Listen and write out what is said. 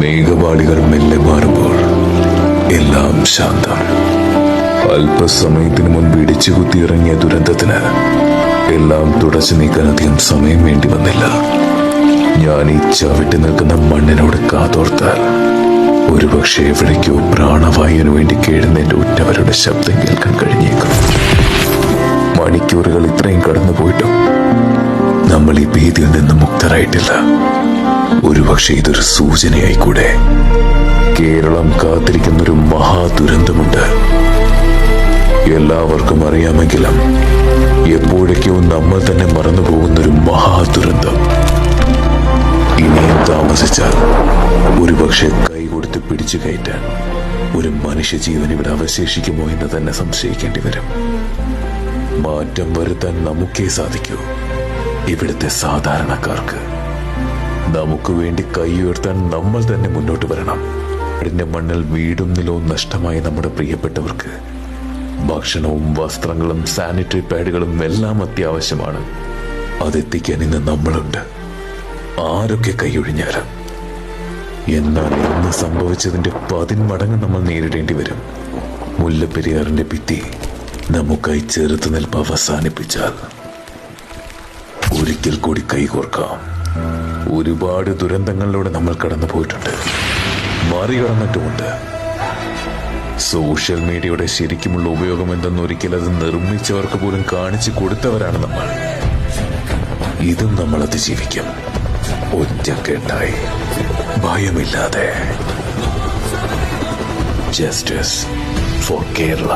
മേഘപാളികൾ മെല്ലെ മാറുമ്പോൾ എല്ലാം ശാന്തം. അല്പസമയത്തിന് മുൻപ് ഇടിച്ചുകുത്തി ഇറങ്ങിയ ദുരന്തത്തിന് എല്ലാം തുടച്ചു നീക്കാൻ അധികം സമയം വേണ്ടി വന്നില്ല. ഞാൻ ഈ ചവിട്ടി നിൽക്കുന്ന മണ്ണിനോട് കാതോർത്താൽ ഒരുപക്ഷെ എവിടേക്കോ പ്രാണവായുവിനു വേണ്ടി കേഴുന്നതിന്റെ ഉറ്റവരുടെ ശബ്ദം കേൾക്കാൻ കഴിഞ്ഞേക്കും. മണിക്കൂറുകൾ ഇത്രയും കടന്നുപോയിട്ടും നമ്മൾ ഈ ഭീതിയിൽ നിന്ന് മുക്തരായിട്ടില്ല. ഒരുപക്ഷെ ഇതൊരു സൂചനയായിക്കൂടെ. കേരളം കാത്തിരിക്കുന്നൊരു മഹാദുരന്തമുണ്ട്. എല്ലാവർക്കും അറിയാമെങ്കിലും എപ്പോഴേക്കോ നമ്മൾ തന്നെ മറന്നുപോകുന്നൊരു മഹാദുരന്തം. ഇനിയും താമസിച്ചാൽ ഒരുപക്ഷെ കൈകൊടുത്ത് പിടിച്ചു കയറ്റാൻ ഒരു മനുഷ്യജീവൻ ഇവിടെ അവശേഷിക്കുമോ എന്ന് തന്നെ സംശയിക്കേണ്ടി വരും. മാറ്റം വരുത്താൻ നമുക്കേ സാധിക്കൂ. ഇവിടുത്തെ സാധാരണക്കാർക്ക് നമുക്ക് വേണ്ടി കൈ ഉയർത്താൻ നമ്മൾ തന്നെ മുന്നോട്ട് വരണം. അതിന്റെ മണ്ണിൽ വീടും നിലവും നഷ്ടമായ നമ്മുടെ പ്രിയപ്പെട്ടവർക്ക് ഭക്ഷണവും വസ്ത്രങ്ങളും സാനിറ്ററി പാഡുകളും എല്ലാം അത്യാവശ്യമാണ്. അതെത്തിക്കാൻ ഇന്ന് നമ്മളുണ്ട്, ആരൊക്കെ കൈയൊഴിഞ്ഞാലും. എന്നാൽ ഇന്ന് സംഭവിച്ചതിന്റെ 10 മടങ്ങ് നമ്മൾ നേരിടേണ്ടി വരും. മുല്ലപ്പെരിയാറിന്റെ ഭിത്തി നമുക്കായി ചെറുത്തുനിൽപ്പ് അവസാനിപ്പിച്ചാൽ ഒരിക്കൽ കൂടി കൈകോർക്കാം. ഒരുപാട് ദുരന്തങ്ങളിലൂടെ നമ്മൾ കടന്നു പോയിട്ടുണ്ട്, മറികടന്നിട്ടുമുണ്ട്. സോഷ്യൽ മീഡിയയുടെ ശരിക്കുമുള്ള ഉപയോഗം എന്തെന്ന് ഒരിക്കൽ അത് നിർമ്മിച്ചവർക്ക് പോലും കാണിച്ചു കൊടുത്തവരാണ് നമ്മൾ. ഇതും നമ്മൾ അതിജീവിക്കും, ഒറ്റക്കെട്ടായി, ഭയമില്ലാതെ. Justice for Kerala.